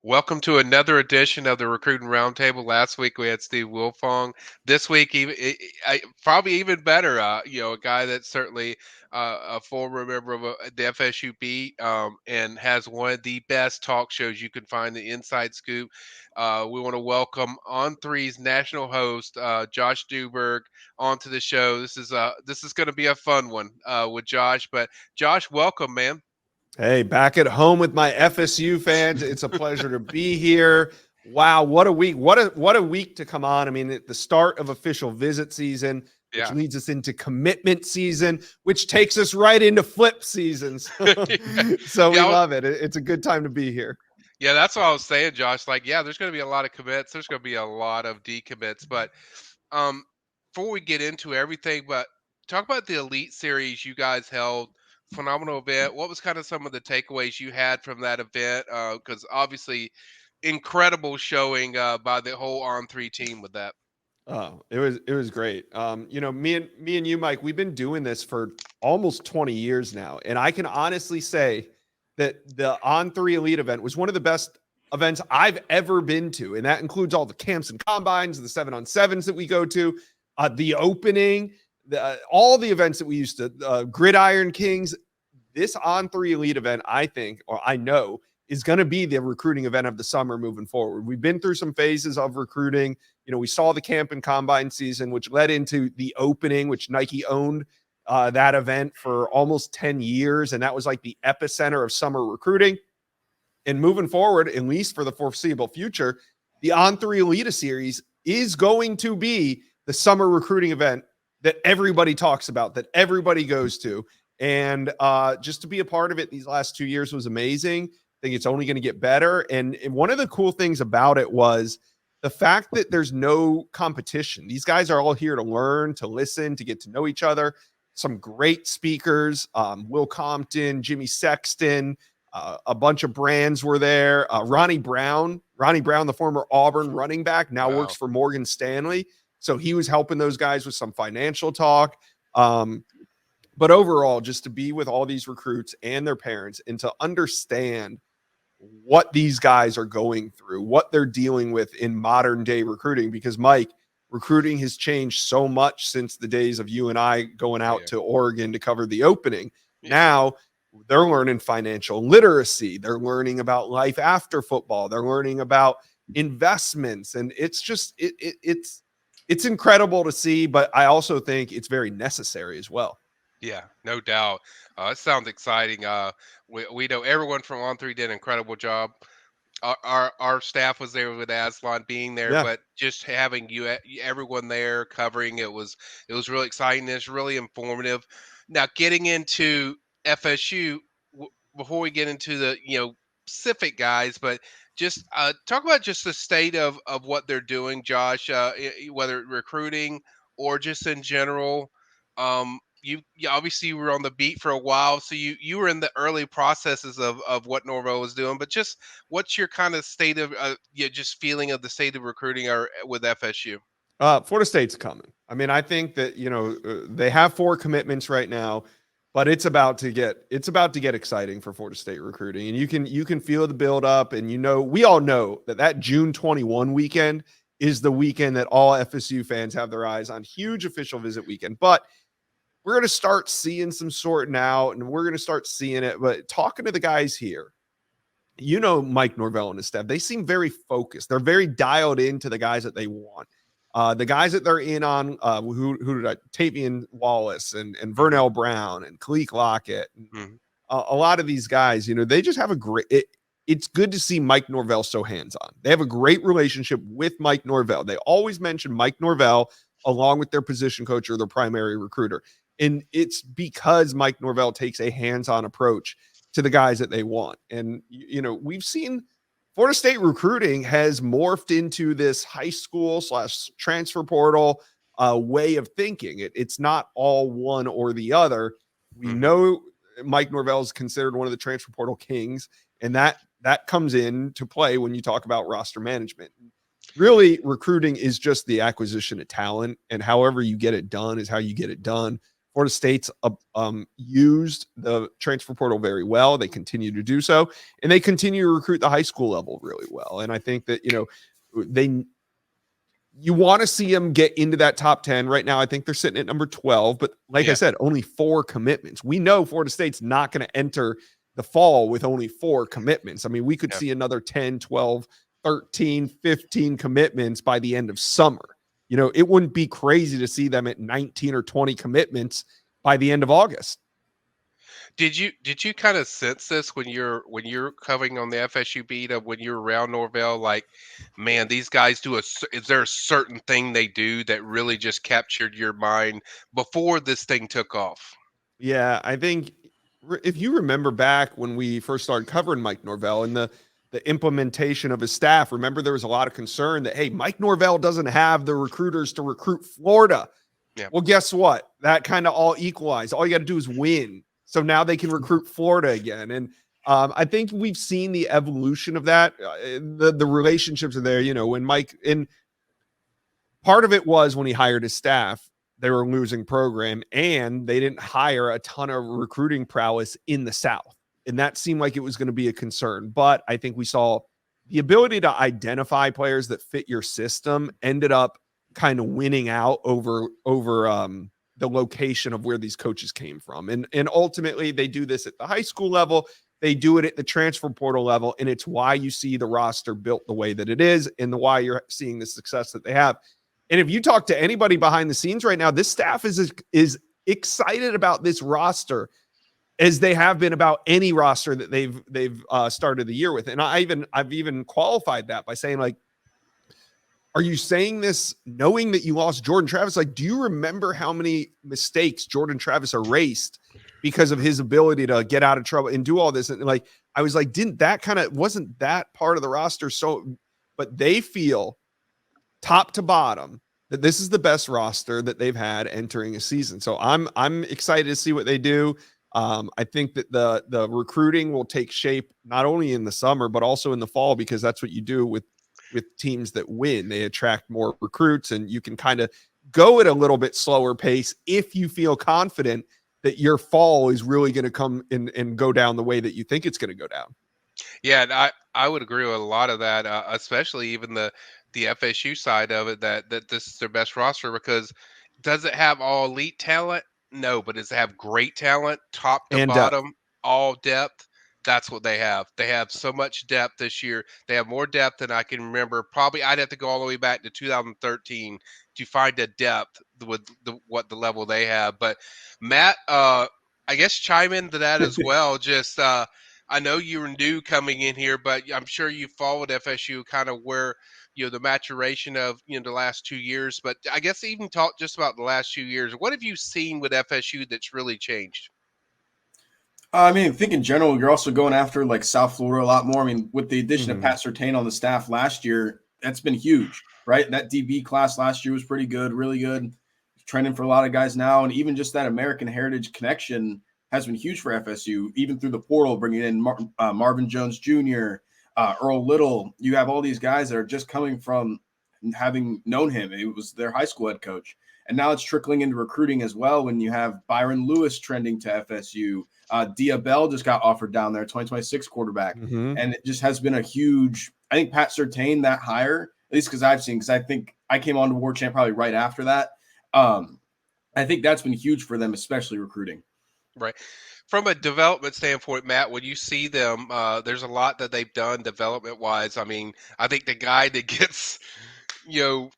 Welcome to another edition of the Recruiting Roundtable. Last week we had Steve Wilfong. This week, probably even better. A guy that's certainly a former member of the FSU beat, and has one of the best talk shows you can find, the Inside Scoop. We want to welcome On3's national host, Josh Newberg, onto the show. This is going to be a fun one with Josh. But Josh, welcome, man. Hey, back at home with my FSU fans. It's a pleasure to be here. Wow, what a week. What a week to come on. I mean, at the start of official visit season, which Yeah. leads us into commitment season, which takes us right into flip seasons. So we Yeah, love it. It's a good time to be here. Yeah, that's what I was saying, Josh. Like, yeah, there's going to be a lot of commits. There's going to be a lot of decommits. But um, before we get into everything, but talk about the Elite Series you guys held. Phenomenal event. What was kind of some of the takeaways you had from that event? Because obviously, incredible showing by the whole On3 team with that. Oh, it was great. Me and you, Mike, we've been doing this for almost 20 years now, and I can honestly say that the On3 Elite event was one of the best events I've ever been to, and that includes all the camps and combines, the 7-on-7s that we go to, the opening, all the events that we used to, Gridiron Kings. This On3 Elite event, I think, or I know, is going to be the recruiting event of the summer moving forward. We've been through some phases of recruiting. We saw the camp and combine season, which led into the opening, which Nike owned that event for almost 10 years. And that was like the epicenter of summer recruiting. And moving forward, at least for the foreseeable future, the On3 Elite series is going to be the summer recruiting event that everybody talks about, that everybody goes to. And just to be a part of it these last 2 years was amazing. I think it's only going to get better. And one of the cool things about it was the fact that there's no competition. These guys are all here to learn, to listen, to get to know each other. Some great speakers, Will Compton, Jimmy Sexton, a bunch of brands were there. Ronnie Brown, the former Auburn running back, now Wow. works for Morgan Stanley. So he was helping those guys with some financial talk. But overall, just to be with all these recruits and their parents and to understand what these guys are going through, what they're dealing with in modern day recruiting, because Mike, recruiting has changed so much since the days of you and I going out to Oregon to cover the opening. Yeah. Now they're learning financial literacy. They're learning about life after football. They're learning about investments. And it's just, it's incredible to see, but I also think it's very necessary as well. Yeah, no doubt. It sounds exciting. We know everyone from On3 did an incredible job. Our staff was there with Aslan being there, Yeah. but just having everyone there covering it was really exciting. It's really informative. Now getting into FSU, before we get into the specific guys, but just talk about just the state of what they're doing, Josh. Whether recruiting or just in general. You obviously were on the beat for a while, so you were in the early processes of what Norvell was doing. But just what's your kind of state of just feeling of the state of recruiting or with FSU? Florida State's coming. I mean, I think that they have 4 commitments right now, but it's about to get exciting for Florida State recruiting, and you can feel the build up, and we all know that June 21 weekend is the weekend that all FSU fans have their eyes on. Huge official visit weekend, but we're going to start seeing some sorting out, and we're going to start seeing it. But talking to the guys here, Mike Norvell and his staff, they seem very focused. They're very dialed into the guys that they want. The guys that they're in on, who did Tavian Wallace and Vernell Brown and Kalik Lockett. And, a lot of these guys, they just have a great it's good to see Mike Norvell so hands-on. They have a great relationship with Mike Norvell. They always mention Mike Norvell along with their position coach or their primary recruiter. And it's because Mike Norvell takes a hands-on approach to the guys that they want. And, we've seen Florida State recruiting has morphed into this high school / transfer portal way of thinking. It's not all one or the other. We know Mike Norvell is considered one of the transfer portal kings, and that comes into play when you talk about roster management. Really, recruiting is just the acquisition of talent, and however you get it done is how you get it done. Florida State's used the transfer portal very well. They continue to do so, and they continue to recruit the high school level really well. And I think that, you want to see them get into that top 10 right now. I think they're sitting at number 12, but like I Yeah. said, only 4 commitments. We know Florida State's not going to enter the fall with only 4 commitments. I mean, we could Yeah. see another 10, 12, 13, 15 commitments by the end of summer. It wouldn't be crazy to see them at 19 or 20 commitments by the end of August. Did you kind of sense this when you're covering on the FSU beat of when you're around Norvell? Like, man, these guys is there a certain thing they do that really just captured your mind before this thing took off? Yeah, I think if you remember back when we first started covering Mike Norvell and the implementation of his staff, remember there was a lot of concern that, hey, Mike Norvell doesn't have the recruiters to recruit Florida. Yeah. Well, guess what? That kind of all equalized. All you got to do is win. So now they can recruit Florida again. And I think we've seen the evolution of that. The relationships are there. When Mike, and part of it was when he hired his staff, they were a losing program and they didn't hire a ton of recruiting prowess in the South. And that seemed like it was going to be a concern. But I think we saw the ability to identify players that fit your system ended up kind of winning out over the location of where these coaches came from. And ultimately they do this at the high school level. They do it at the transfer portal level. And it's why you see the roster built the way that it is and why you're seeing the success that they have. And if you talk to anybody behind the scenes right now, this staff is excited about this roster as they have been about any roster that they've started the year with. And I've even qualified that by saying, like, are you saying this knowing that you lost Jordan Travis? Like, do you remember how many mistakes Jordan Travis erased because of his ability to get out of trouble and do all this? And like, I was like, wasn't that part of the roster? So, but they feel top to bottom that this is the best roster that they've had entering a season. So I'm excited to see what they do. I think that the recruiting will take shape not only in the summer but also in the fall, because that's what you do with teams that win. They attract more recruits, and you can kind of go at a little bit slower pace if you feel confident that your fall is really going to come in and go down the way that you think it's going to go down. Yeah, and I would agree with a lot of that, especially even the FSU side of it, that this is their best roster because does it have all elite talent? No, but does it have great talent, top to And depth. bottom, all depth? That's what they have. They have so much depth this year. They have more depth than I can remember. Probably I'd have to go all the way back to 2013 to find a depth with what the level they have. But Matt, I guess chime into that as well. Just I know you were new coming in here, but I'm sure you followed FSU kind of where the maturation of the last 2 years. But I guess even talk just about the last 2 years. What have you seen with FSU that's really changed? I mean, I think in general, you're also going after like South Florida a lot more. I mean, with the addition of Pat Surtain on the staff last year, that's been huge, right? That DB class last year was pretty good, really good, trending for a lot of guys now. And even just that American Heritage connection has been huge for FSU, even through the portal, bringing in Marvin Jones Jr., Earl Little. You have all these guys that are just coming from having known him. It was their high school head coach. And now it's trickling into recruiting as well when you have Byron Lewis trending to FSU. Dia Bell just got offered down there, 2026 quarterback. And it just has been a huge – I think Pat Surtain, that hire, at least because I've seen – because I think I came on to Warchant probably right after that. I think that's been huge for them, especially recruiting. Right. From a development standpoint, Matt, when you see them, there's a lot that they've done development-wise. I mean, I think the guy that gets –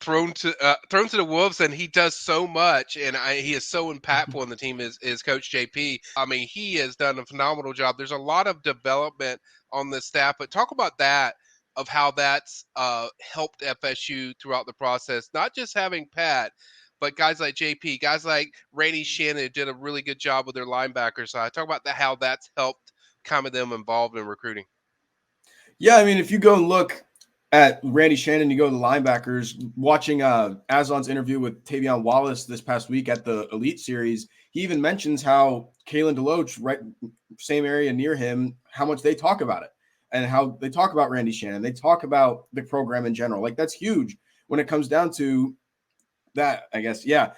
thrown to the wolves, and he does so much, and he is so impactful in the team is Coach JP. I mean, he has done a phenomenal job. There's a lot of development on the staff, but talk about that of how that's helped FSU throughout the process. Not just having Pat, but guys like JP, guys like Randy Shannon did a really good job with their linebacker side. Talk about how that's helped kind of them involved in recruiting. Yeah, I mean, if you go and look at Randy Shannon, you go to the linebackers, watching Azon's interview with Tavion Wallace this past week at the Elite Series, he even mentions how Kalen DeLoach, right, same area near him, how much they talk about it and how they talk about Randy Shannon. They talk about the program in general. Like, that's huge when it comes down to that, I guess. Yeah.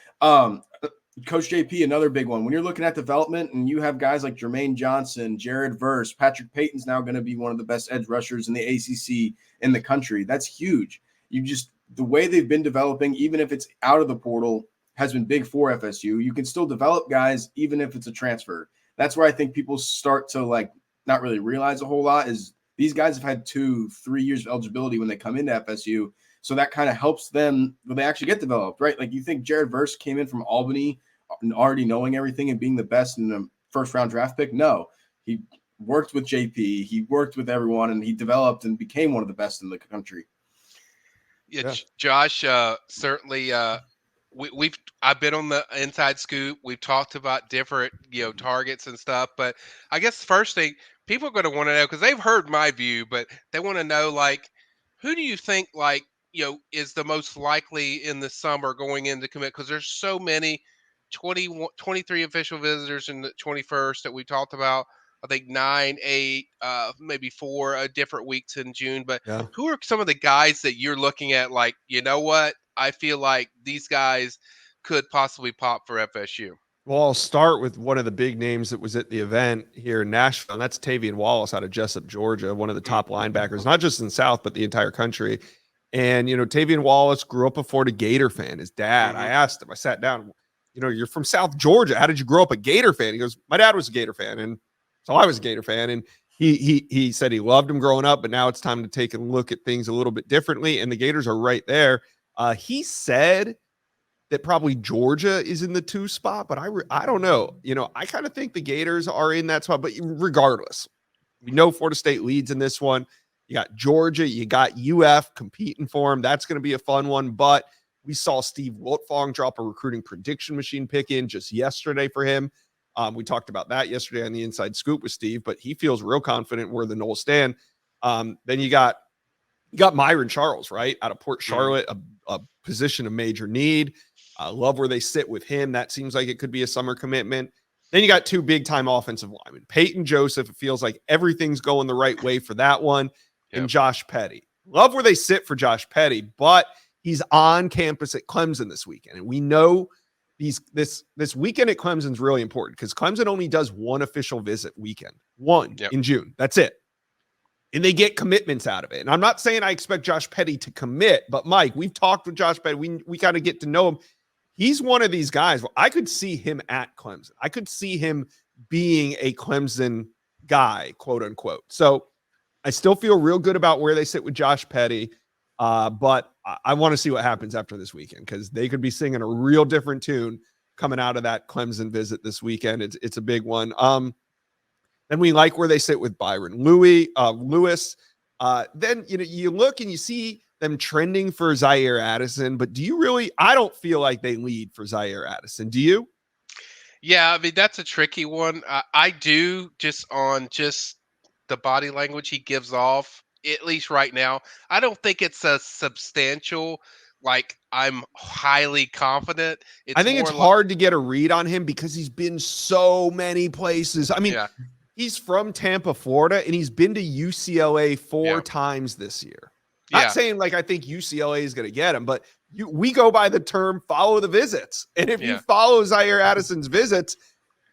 Coach JP, another big one. When you're looking at development and you have guys like Jermaine Johnson, Jared Verse, Patrick Payton's now going to be one of the best edge rushers in the ACC in the country. That's huge. The way they've been developing, even if it's out of the portal, has been big for FSU. You can still develop guys even if it's a transfer. That's where I think people start to not really realize a whole lot is these guys have had 2-3 years of eligibility when they come into FSU. So that kind of helps them when they actually get developed, right? Like you think Jared Verse came in from Albany and already knowing everything and being the best in a first round draft pick? No, he worked with JP, he worked with everyone, and he developed and became one of the best in the country. Yeah. Josh, certainly. I've been on the inside scoop. We've talked about different targets and stuff, but I guess the first thing people are going to want to know, because they've heard my view, but they want to know who do you think is the most likely in the summer going into commit, because there's so many 23 official visitors in the 21st that we talked about. I think 9, 8, maybe 4 different weeks in June. But who are some of the guys that you're looking at? What? I feel like these guys could possibly pop for FSU. Well, I'll start with one of the big names that was at the event here in Nashville, and that's Tavian Wallace out of Jessup, Georgia, one of the top linebackers, not just in the South, but the entire country. And, Tavian Wallace grew up a Florida Gator fan. His dad, I asked him, I sat down, you're from South Georgia. How did you grow up a Gator fan? He goes, my dad was a Gator fan. And so I was a Gator fan. And he said he loved him growing up, but now it's time to take a look at things a little bit differently. And the Gators are right there. He said that probably Georgia is in the 2 spot, but I don't know. I kind of think the Gators are in that spot, but regardless, we know Florida State leads in this one. You got Georgia, you got UF competing for him. That's going to be a fun one, but we saw Steve Wiltfong drop a recruiting prediction machine pick in just yesterday for him. We talked about that yesterday on the Inside Scoop with Steve, but he feels real confident where the Noles stand. Then you got Myron Charles, right, out of Port Charlotte, a position of major need. I love where they sit with him. That seems like it could be a summer commitment. Then you got 2 big-time offensive linemen. Peyton Joseph, it feels like everything's going the right way for that one, and Josh Petty. Love where they sit for Josh Petty, but he's on campus at Clemson this weekend. And we know this weekend at Clemson is really important because Clemson only does 1 official visit weekend, in June. That's it. And they get commitments out of it. And I'm not saying I expect Josh Petty to commit, but Mike, we've talked with Josh Petty. We kind of get to know him. He's one of these guys. I could see him at Clemson. I could see him being a Clemson guy, quote unquote. So I still feel real good about where they sit with Josh Petty. But I want to see what happens after this weekend because they could be singing a real different tune coming out of that Clemson visit this weekend. It's a big one. Then we like where they sit with Byron Lewis. Then you look and you see them trending for Zaire Addison, but do you really? I don't feel like they lead for Zaire Addison. Do you? Yeah, I mean that's a tricky one. I do just the body language he gives off, at least right now. I don't think it's a substantial. I'm highly confident. I think it's hard to get a read on him because he's been so many places. I mean, he's from Tampa, Florida, and he's been to UCLA 4 times this year. Not saying I think UCLA is going to get him, but we go by the term follow the visits. And if you follow Zaire Addison's visits,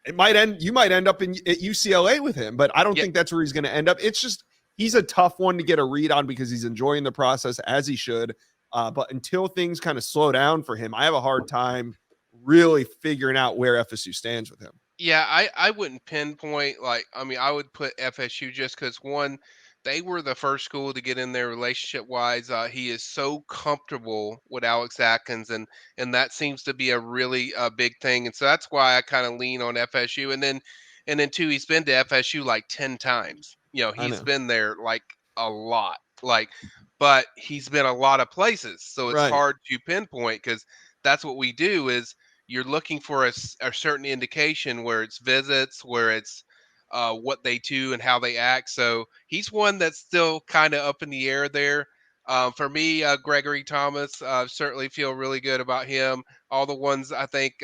you might end up at UCLA with him, but I don't think that's where he's going to end up. It's just he's a tough one to get a read on because he's enjoying the process as he should. But until things kind of slow down for him, I have a hard time really figuring out where FSU stands with him. Yeah, I wouldn't pinpoint I would put FSU just because one, they were the first school to get in there relationship wise. He is so comfortable with Alex Atkins, and that seems to be a really big thing. And so that's why I kind of lean on FSU. And then two, he's been to FSU 10 times. He's been there a lot. But he's been a lot of places, so it's hard to pinpoint because that's what we do is you're looking for a certain indication where it's visits, where it's what they do and how they act. So he's one that's still kind of up in the air there. For me, Gregory Thomas, certainly feel really good about him. All the ones I think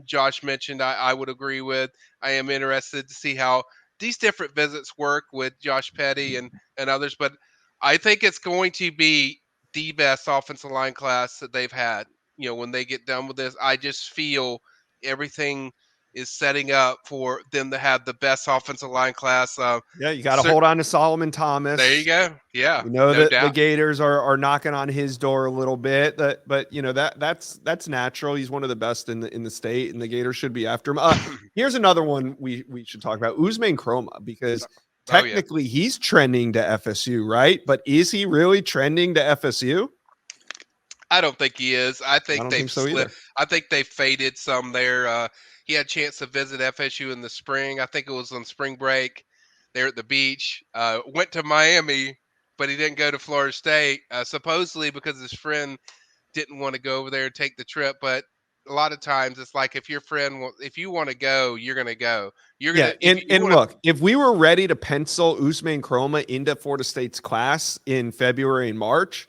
Josh mentioned, I would agree with. I am interested to see how these different visits work with Josh Petty and others. But I think it's going to be the best offensive line class that they've had. When they get done with this, I just feel everything is setting up for them to have the best offensive line class. Yeah, you got to So hold on to Solomon Thomas. there you go. Yeah, We know no that the doubt. Gators are knocking on his door a little bit, but you know that's natural. He's one of the best in the state, and the Gators should be after him. Here's another one we should talk about: Ousmane Chroma, because Oh yeah. technically he's trending to FSU, right? But is he really trending to FSU? I don't think he is. I I think don't they've think so either. I think they faded some there. He had a chance to visit FSU in the spring. I think it was on spring break. There at the beach. Went to Miami, but he didn't go to Florida State. Supposedly because his friend didn't want to go over there and take the trip. But a lot of times it's like if your friend, if you want to go, you're going to go. You're Yeah, gonna if you and want to. look, if we were ready to pencil Ousmane Chroma into Florida State's class in February and March,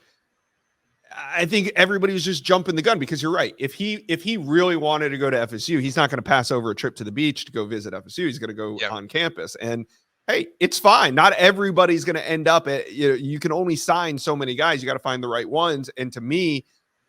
I think everybody was just jumping the gun, because you're right. If he really wanted to go to FSU, he's not going to pass over a trip to the beach to go visit FSU. He's going to go on campus. And hey, it's fine. Not everybody's going to end up at, you can only sign so many guys. You got to find the right ones. And to me,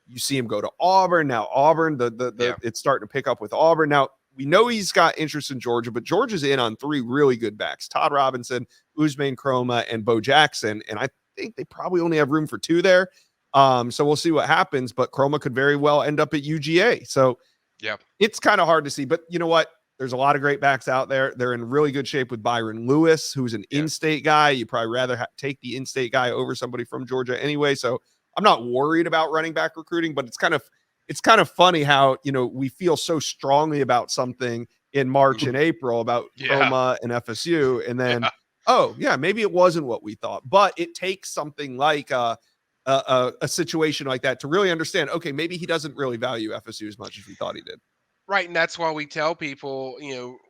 you see him go to Auburn. Now Auburn, it's starting to pick up with Auburn. Now we know he's got interest in Georgia, but Georgia's in on 3 really good backs: Todd Robinson, Ousmane Chroma, and Bo Jackson. And I think they probably only have room for 2 there. So we'll see what happens, but Chroma could very well end up at UGA. So Yeah, it's kind of hard to see, but you know what? There's a lot of great backs out there. They're in really good shape with Byron Lewis, who's an in-state guy. You probably rather take the in-state guy over somebody from Georgia anyway. So I'm not worried about running back recruiting, but it's kind of funny how, we feel so strongly about something in March and April about Chroma and FSU. And then, oh yeah, maybe it wasn't what we thought, but it takes something like, a situation like that to really understand, okay, maybe he doesn't really value FSU as much as we thought he did. Right, and that's why we tell people,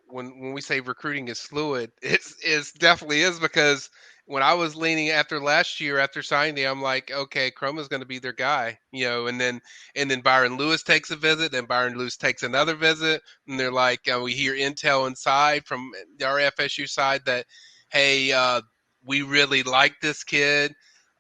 when we say recruiting is fluid, it's definitely is, because when I was leaning after last year after signing, I'm like, okay, Chroma's going to be their guy, and then Byron Lewis takes a visit, then Byron Lewis takes another visit, and they're like, we hear intel inside from our FSU side that, hey, we really like this kid.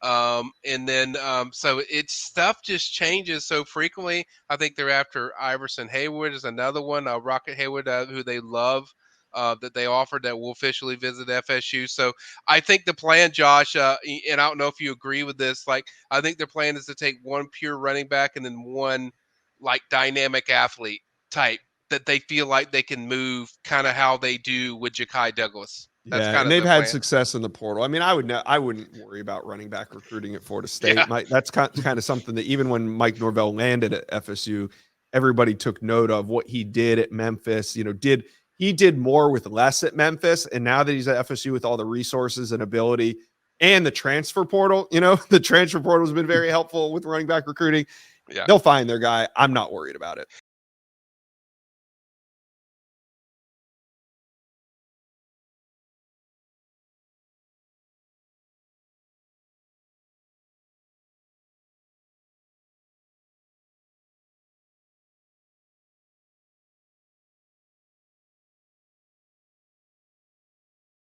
And then so it's stuff just changes so frequently. I think they're after Iverson Hayward is another one, Rocket Hayward, who they love, that they offered, that will officially visit FSU. So I think the plan, Josh, and I don't know if you agree with this, like I think their plan is to take one pure running back and then one like dynamic athlete type that they feel like they can move, kind of how they do with Ja'Kai Douglas. That's Yeah, kind and of they've the had plan. success in the portal. I mean, I wouldn't worry about running back recruiting at Florida State. Yeah. That's kind of something that even when Mike Norvell landed at FSU, everybody took note of what he did at Memphis. He did more with less at Memphis, and now that he's at FSU with all the resources and ability and the transfer portal, the transfer portal has been very helpful with running back recruiting. Yeah. They'll find their guy. I'm not worried about it.